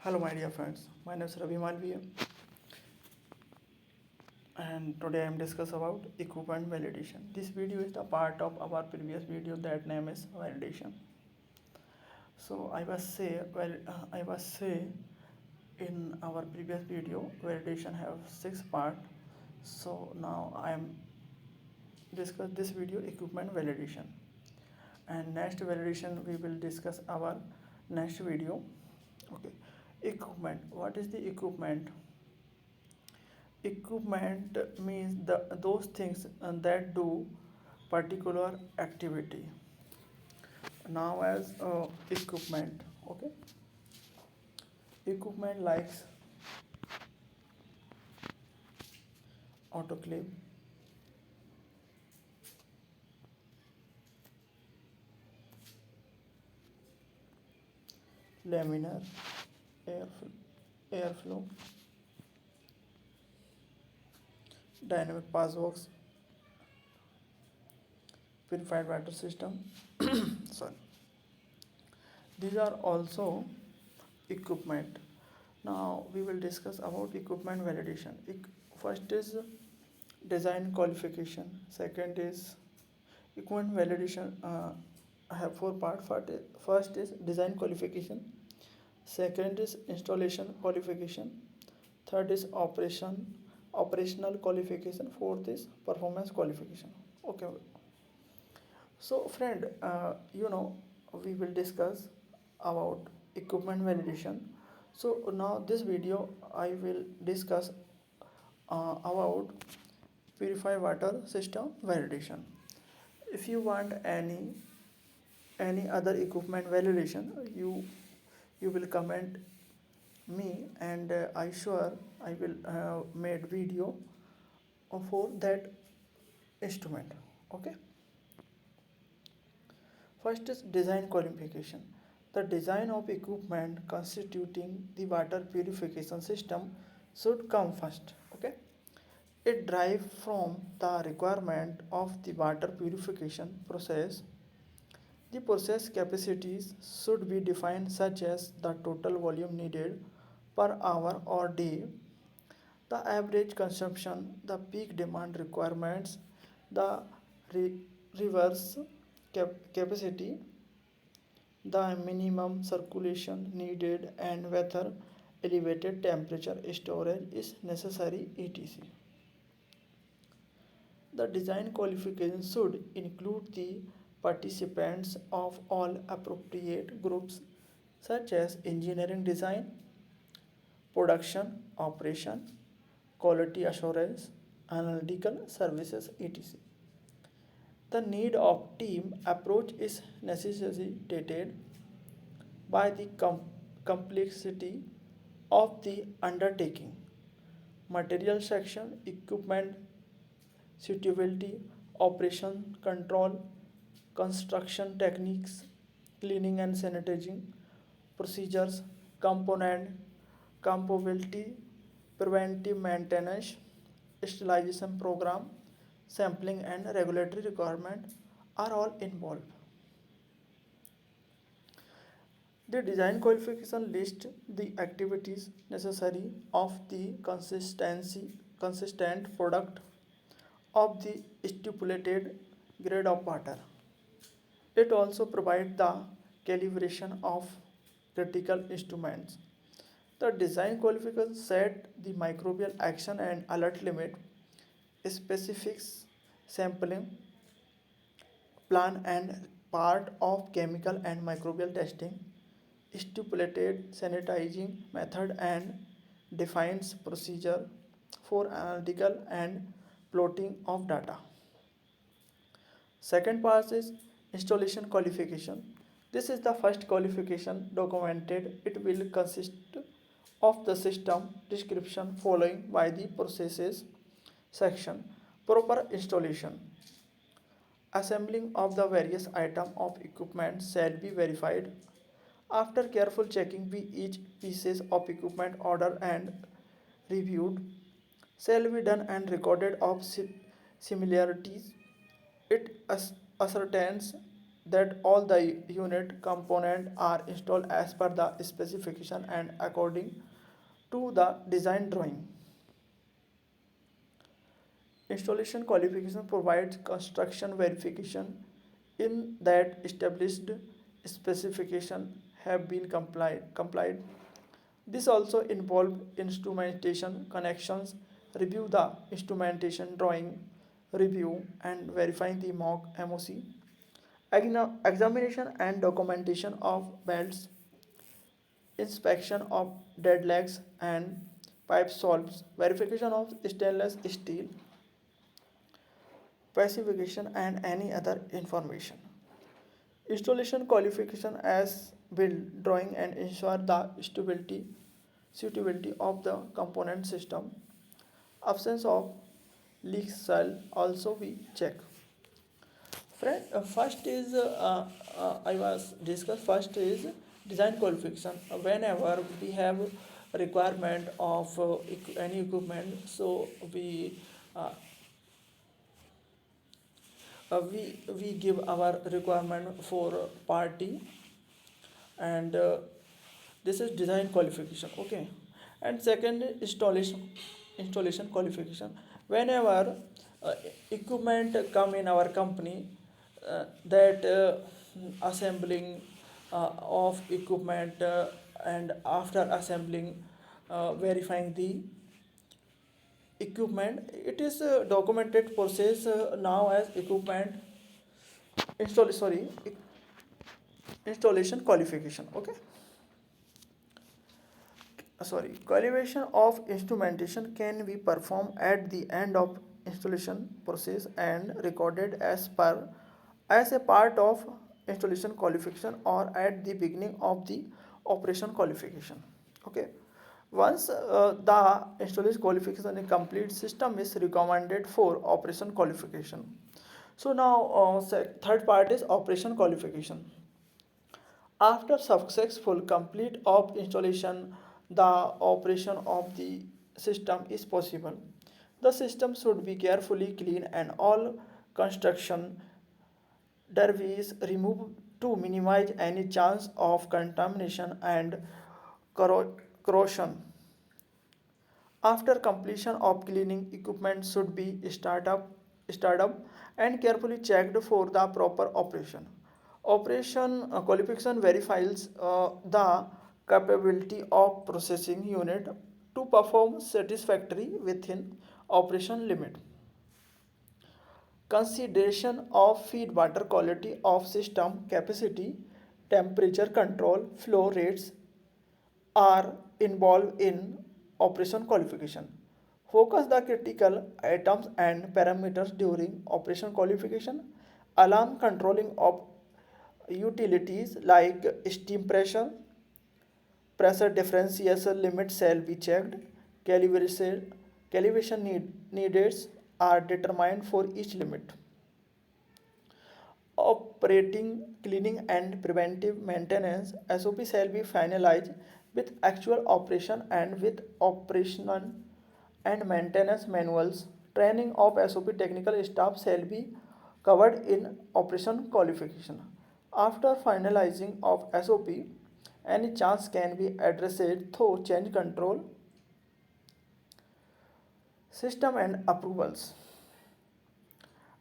Hello, my dear friends. My name is Ravi Malviya, and today I am discuss about equipment validation. This video is the part of our previous video that name is validation. So I was say in our previous video validation have six part. So now I am discuss this video equipment validation, and next validation we will discuss our next video. Okay, equipment. What is the equipment? Equipment means those things that do particular activity. Now as equipment, okay, equipment likes autoclave, laminar, airflow, dynamic passworks, purified water system. Sorry, these are also equipment. Now we will discuss about equipment validation. First is design qualification. Second is equipment validation. I have four parts. First is design qualification. Second is installation qualification. Third is operational qualification. Fourth is performance qualification. Okay. So friend, we will discuss about equipment validation. So now this video I will discuss about purified water system validation. If you want any other equipment validation, you will comment me, and I sure I will made video for that instrument. Okay. First is design qualification. The design of equipment constituting the water purification system should come first. Okay. It derives from the requirement of the water purification process. The process capacities should be defined such as the total volume needed per hour or day, the average consumption, the peak demand requirements, the re- reverse capacity, the minimum circulation needed, and whether elevated temperature storage is necessary, etc. The design qualifications should include the participants of all appropriate groups such as engineering design, production, operation, quality assurance, analytical services, etc. The need of team approach is necessitated by the complexity of the undertaking. Material section, equipment suitability, operation control, construction techniques, cleaning and sanitizing procedures, component compatibility, preventive maintenance, sterilization program, sampling and regulatory requirement are all involved. The design qualification lists the activities necessary of the consistent product of the stipulated grade of water. It also provides the calibration of critical instruments. The design qualifications set the microbial action and alert limit, specifics, sampling plan and part of chemical and microbial testing, stipulated sanitizing method and defines procedure for analytical and plotting of data. Second part is installation qualification. This is the first qualification documented. It will consist of the system description following by the processes section. Proper installation. Assembling of the various items of equipment shall be verified. After careful checking by each pieces of equipment ordered and reviewed, shall be done and recorded of similarities. It ascertains that all the unit component are installed as per the specification and according to the design drawing. Installation qualification provides construction verification in that established specification have been complied. This also involves instrumentation connections, review the instrumentation drawing, review and verifying the mock MOC, examination and documentation of belts, inspection of dead legs and pipe solves, verification of stainless steel, specification and any other information. Installation qualification as build drawing and ensure the suitability of the component system. Absence of leaks shall also be checked. Friend, first is I was discussed. First is design qualification. Whenever we have requirement of any equipment, so uh, we give our requirement for party, and this is design qualification. Okay, and second installation qualification. Whenever uh, equipment come in our company, that assembling of equipment, and after assembling, verifying the equipment, it is a documented process now as equipment installation qualification. Okay, qualification of instrumentation can be performed at the end of installation process and recorded as a part of installation qualification or at the beginning of the operation qualification. Okay, once the installation qualification is complete, system is recommended for operation qualification. So now third part is operation qualification. After successful complete of installation, the operation of the system is possible. The system should be carefully cleaned and all construction debris removed to minimize any chance of contamination and corrosion. After completion of cleaning, equipment should be started up and carefully checked for the proper operation. Operation qualification verifies the capability of processing unit to perform satisfactory within operation limit. Consideration of feed water quality of system capacity, temperature control, flow rates are involved in operation qualification. Focus the critical items and parameters during operation qualification. Alarm controlling of utilities like steam pressure differential limit shall be checked. Calibration needs are determined for each limit. Operating, cleaning and preventive maintenance SOP shall be finalized with actual operation and with operational and maintenance manuals. Training of SOP technical staff shall be covered in operation qualification. After finalizing of SOP, any chance can be addressed through change control system and approvals.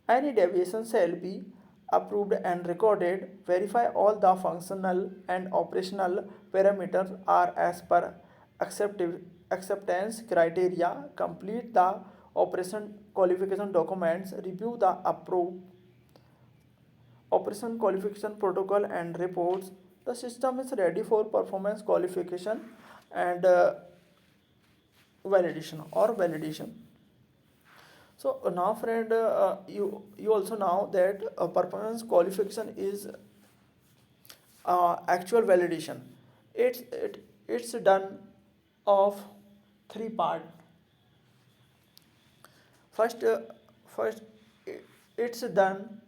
Any deviation shall be approved and recorded. Verify all the functional and operational parameters are as per acceptance criteria. Complete the operation qualification documents. Review the approved operation qualification protocol and reports. The system is ready for performance qualification and validation. So now, friend, you also know that performance qualification is actual validation. It's done of three part. First, first it's done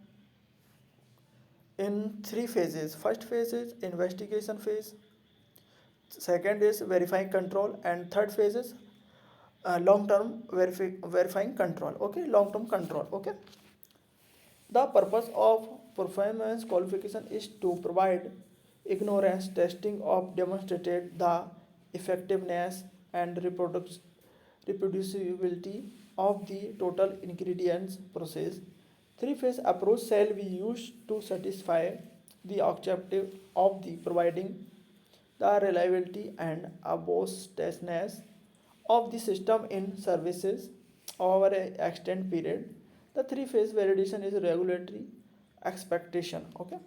in three phases. First phase is investigation phase. Second is verifying control, and third phase is long term verifying control. Okay, long term control. Okay, the purpose of performance qualification is to provide ignorance testing of demonstrated the effectiveness and reproducibility of the total ingredients process. Three-phase approach shall be used to satisfy the objective of the providing the reliability and robustness of the system in services over an extended period. The three-phase validation is regulatory expectation. Okay.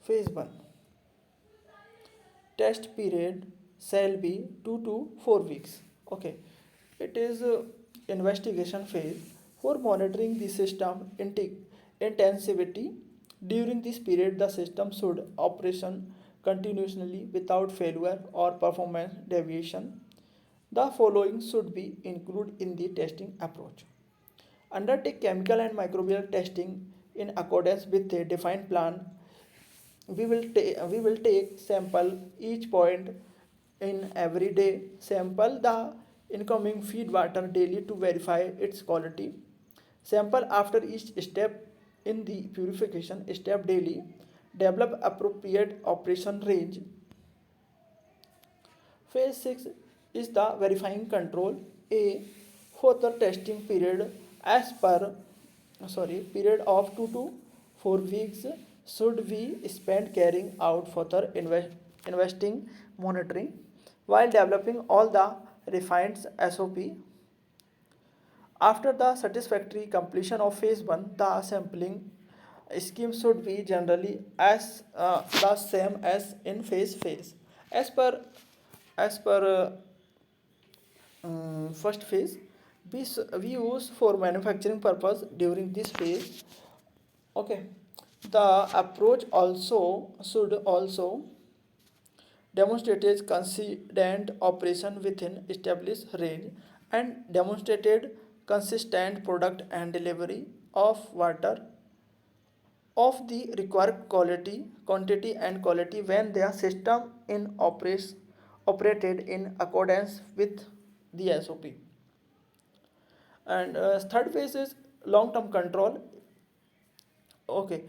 Phase one test period shall be 2 to 4 weeks. Okay, it is investigation phase for monitoring the system intensivity. During this period the system should operation continuously without failure or performance deviation. The following should be included in the testing approach: undertake chemical and microbial testing in accordance with a defined plan. We will take sample each point in every day. Sample the incoming feed water daily to verify its quality. Sample after each step in the purification step daily. Develop appropriate operation range. Phase 6 is the verifying control. A further testing period as per period of 2 to 4 weeks should be spent carrying out further investing monitoring while developing all the refined SOP. After the satisfactory completion of phase 1, the sampling scheme should be generally as the same as in phase. As per as per first phase, we use for manufacturing purpose during this phase. Okay, the approach also should also demonstrated consistent operation within established range and demonstrated consistent product and delivery of water of the required quality, quantity and quality when their system in operated in accordance with the SOP. And third phase is long-term control. Okay,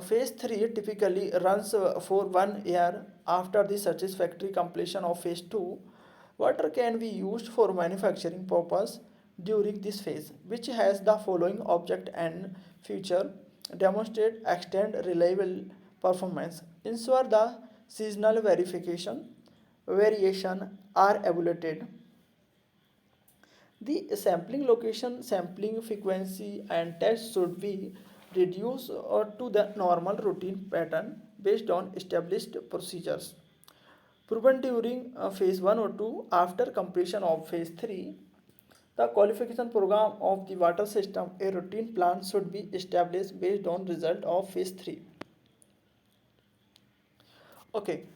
phase 3 typically runs for 1 year. After the satisfactory completion of phase 2, water can be used for manufacturing purpose during this phase, which has the following object and feature: demonstrate extend reliable performance, ensure the seasonal variation are evaluated, the sampling location, sampling frequency, and test should be reduced to the normal routine pattern based on established procedures. Proven during phase 1 or 2. After completion of phase 3, the qualification program of the water system, a routine plan should be established based on result of phase 3. Okay,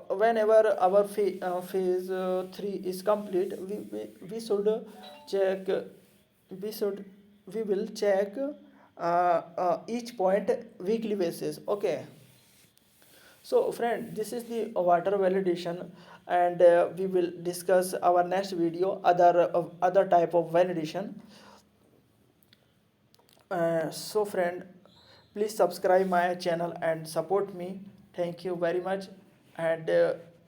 whenever our phase 3 is complete, we should check we should we will check each point weekly basis. Okay, so friend, this is the water validation, and we will discuss our next video other type of validation. So friend, please subscribe my channel and support me. Thank you very much. And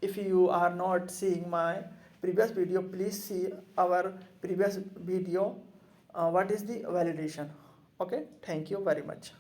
if you are not seeing my previous video, please see our previous video. What is the validation? Okay, thank you very much.